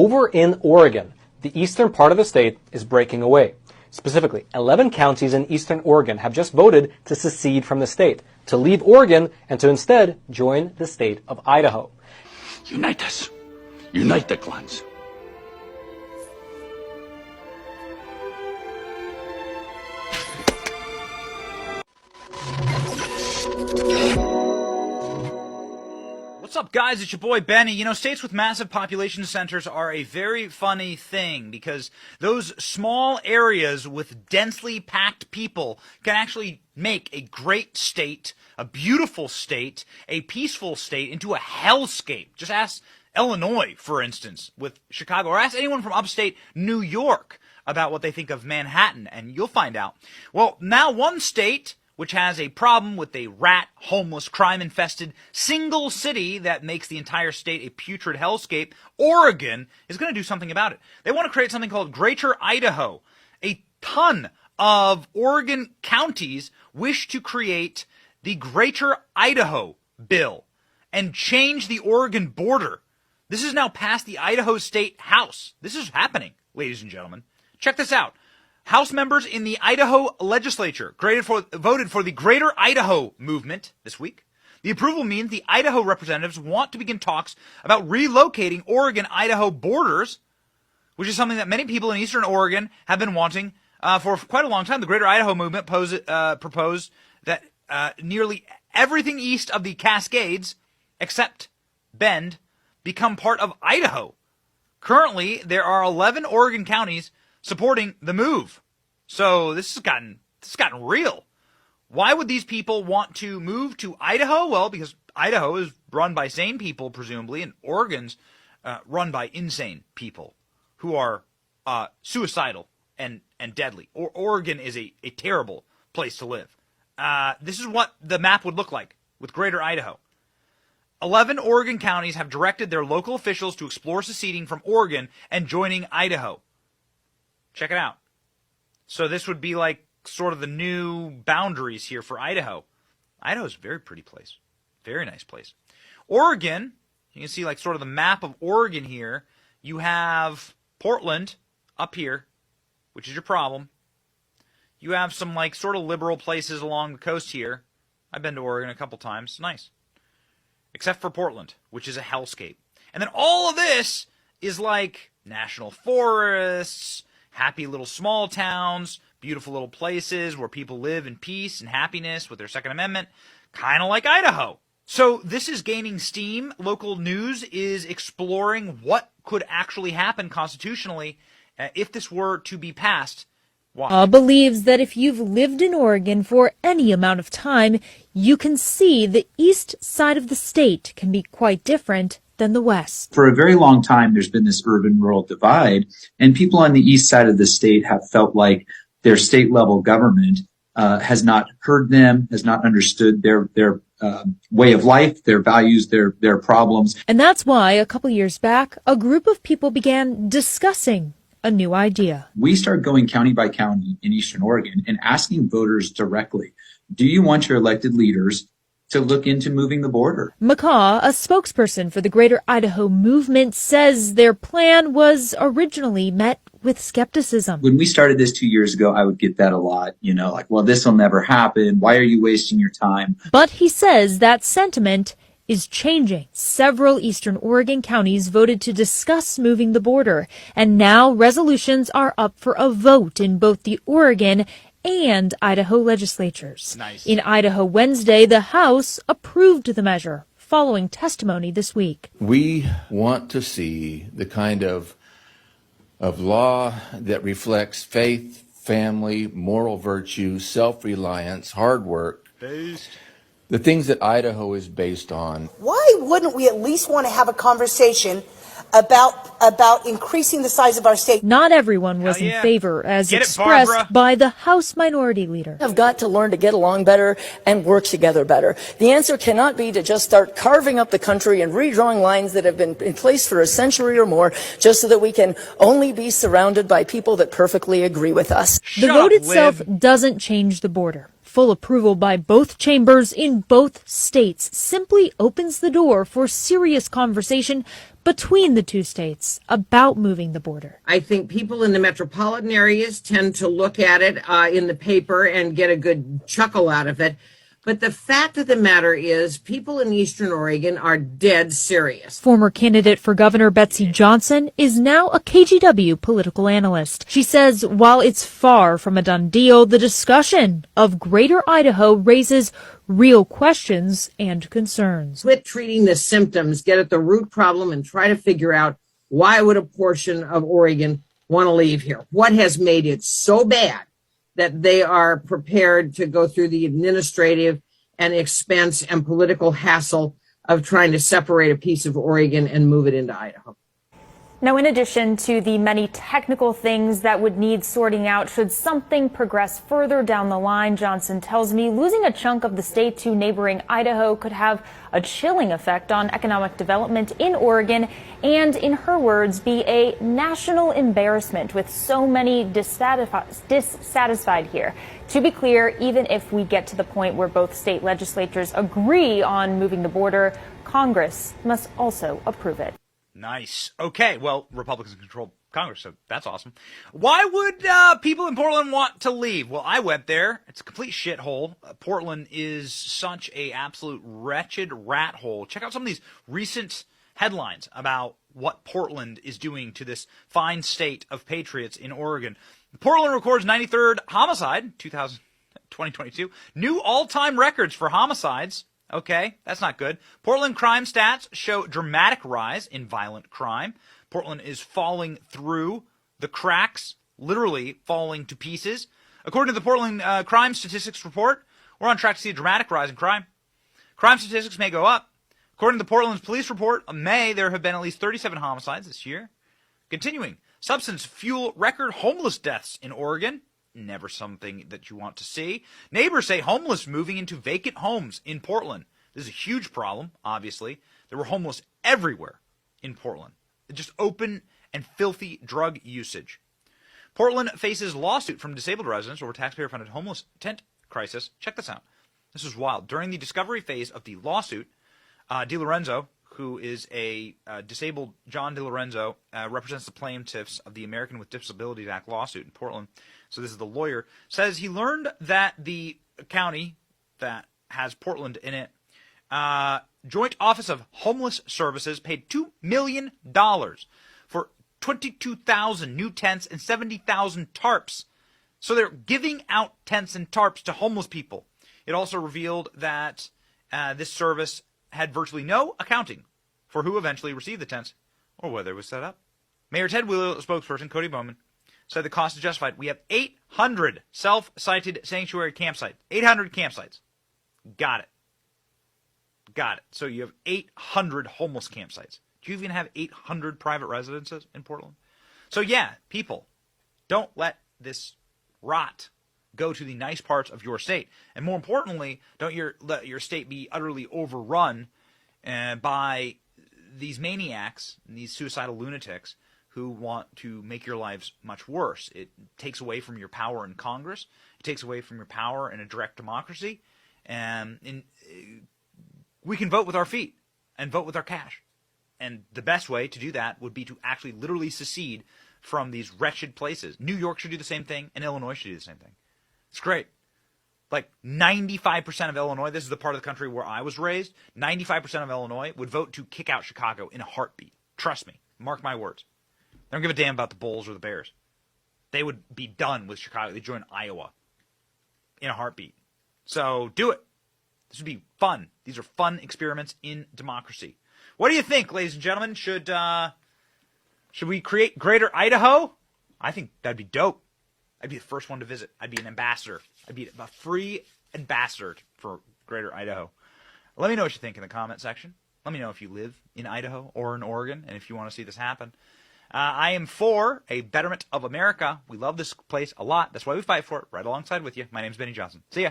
Over in Oregon, the eastern part of the state is breaking away. Specifically, 11 counties in eastern Oregon have just voted to secede from the state, to leave Oregon and to instead join the state of Idaho. Unite us. Unite the clans. What's up, guys? It's your boy Benny. You know, states with massive population centers are a very funny thing because those small areas with densely packed people can actually make a great state, a beautiful state, a peaceful state into a hellscape. Just ask Illinois, for instance, with Chicago, or ask anyone from upstate New York about what they think of Manhattan, and you'll find out. Well, now one state which has a problem with a rat, homeless, crime-infested single city that makes the entire state a putrid hellscape, Oregon, is going to do something about it. They want to create something called Greater Idaho. A ton of Oregon counties wish to create the Greater Idaho bill and change the Oregon border. This is now past the Idaho State House. This is happening, ladies and gentlemen. Check this out. House members in the Idaho legislature voted for the Greater Idaho movement this week. The approval means the Idaho representatives want to begin talks about relocating Oregon-Idaho borders, which is something that many people in eastern Oregon have been wanting for quite a long time. The Greater Idaho movement proposed that nearly everything east of the Cascades, except Bend, become part of Idaho. Currently, there are 11 Oregon counties supporting the move. So this has gotten real. Why would these people want to move to Idaho? Well, because Idaho is run by sane people, presumably, and Oregon's run by insane people who are suicidal and deadly. Oregon is a terrible place to live. This is what the map would look like with Greater Idaho. 11 Oregon counties have directed their local officials to explore seceding from Oregon and joining Idaho. Check it out. So this would be like sort of the new boundaries here for Idaho. Idaho's a very pretty place. Very nice place. Oregon, you can see like sort of the map of Oregon here. You have Portland up here, which is your problem. You have some like sort of liberal places along the coast here. I've been to Oregon a couple times. Nice. Except for Portland, which is a hellscape. And then all of this is like national forests, happy little small towns, beautiful little places where people live in peace and happiness with their Second Amendment, kind of like Idaho. So this is gaining steam. Local news is exploring what could actually happen constitutionally if this were to be passed. Believes that if you've lived in Oregon for any amount of time, you can see the east side of the state can be quite different than the west. For a very long time, there's been this urban-rural divide, and people on the east side of the state have felt like their state-level government has not heard them, has not understood their way of life, their values, their problems. And that's why, a couple years back, a group of people began discussing a new idea. We started going county by county in eastern Oregon and asking voters directly, do you want your elected leaders to look into moving the border? McCaw, a spokesperson for the Greater Idaho movement, says their plan was originally met with skepticism. When we started this 2 years ago, I would get that a lot, like, well, this will never happen. Why are you wasting your time? But he says that sentiment is changing. Several eastern Oregon counties voted to discuss moving the border, and now resolutions are up for a vote in both the Oregon and Idaho legislatures. Nice. In Idaho Wednesday, the House approved the measure following testimony this week. We want to see the kind of law that reflects faith, family, moral virtue, self-reliance, hard work. The things that Idaho is based on. Why wouldn't we at least want to have a conversation about increasing the size of our state? Not everyone was in favor, as expressed by the House Minority Leader. Have got to learn to get along better and work together better. The answer cannot be to just start carving up the country and redrawing lines that have been in place for a century or more just so that we can only be surrounded by people that perfectly agree with us. The vote itself doesn't change the border. Full approval by both chambers in both states simply opens the door for serious conversation, but between the two states about moving the border. I think people in the metropolitan areas tend to look at it in the paper and get a good chuckle out of it. But the fact of the matter is people in Eastern Oregon are dead serious. Former candidate for Governor Betsy Johnson is now a KGW political analyst. She says while it's far from a done deal, the discussion of Greater Idaho raises real questions and concerns. Quit treating the symptoms, get at the root problem, and try to figure out why would a portion of Oregon want to leave here? What has made it so bad that they are prepared to go through the administrative and expense and political hassle of trying to separate a piece of Oregon and move it into Idaho? Now, in addition to the many technical things that would need sorting out should something progress further down the line, Johnson tells me losing a chunk of the state to neighboring Idaho could have a chilling effect on economic development in Oregon and, in her words, be a national embarrassment with so many dissatisfied here. To be clear, even if we get to the point where both state legislatures agree on moving the border, Congress must also approve it. Nice. Okay, well, Republicans control Congress, so that's awesome. Why would people in Portland want to leave? Well, I went there. It's a complete shithole. Portland is such a absolute wretched rat hole. Check out some of these recent headlines about what Portland is doing to this fine state of patriots in Oregon. Portland records 93rd homicide, 2022. New all-time records for homicides. Okay, that's not good. Portland crime stats show dramatic rise in violent crime. Portland is falling through the cracks, literally falling to pieces. According to the Portland Crime Statistics Report, we're on track to see a dramatic rise in crime. Crime statistics may go up. According to the Portland Police Report, in May, there have been at least 37 homicides this year. Continuing, substance fuel record homeless deaths in Oregon. Never something that you want to see. Neighbors say homeless moving into vacant homes in Portland. This is a huge problem, obviously. There were homeless everywhere in Portland. Just open and filthy drug usage. Portland faces lawsuit from disabled residents over taxpayer-funded homeless tent crisis. Check this out. This is wild. During the discovery phase of the lawsuit, DiLorenzo, who is a disabled John DiLorenzo, represents the plaintiffs of the American with Disabilities Act lawsuit in Portland. So this is the lawyer, says he learned that the county that has Portland in it, Joint Office of Homeless Services paid $2 million for 22,000 new tents and 70,000 tarps. So they're giving out tents and tarps to homeless people. It also revealed that this service had virtually no accounting for who eventually received the tents or whether it was set up. Mayor Ted Wheeler spokesperson Cody Bowman said the cost is justified. We have 800 self-sited sanctuary campsites. 800 campsites. Got it. Got it. So you have 800 homeless campsites. Do you even have 800 private residences in Portland? So yeah, people, don't let this rot go to the nice parts of your state. And more importantly, don't let your state be utterly overrun by these maniacs, these suicidal lunatics who want to make your lives much worse. It takes away from your power in Congress. It takes away from your power in a direct democracy. And we can vote with our feet and vote with our cash. And the best way to do that would be to actually literally secede from these wretched places. New York should do the same thing, and Illinois should do the same thing. It's great. Like 95% of Illinois, this is the part of the country where I was raised, 95% of Illinois would vote to kick out Chicago in a heartbeat. Trust me. Mark my words. They don't give a damn about the Bulls or the Bears. They would be done with Chicago. They'd join Iowa in a heartbeat. So do it. This would be fun. These are fun experiments in democracy. What do you think, ladies and gentlemen? Should we create Greater Idaho? I think that'd be dope. I'd be the first one to visit. I'd be an ambassador. I'd be a free ambassador for Greater Idaho. Let me know what you think in the comment section. Let me know if you live in Idaho or in Oregon and if you want to see this happen. I am for a betterment of America. We love this place a lot. That's why we fight for it right alongside with you. My name's Benny Johnson. See ya.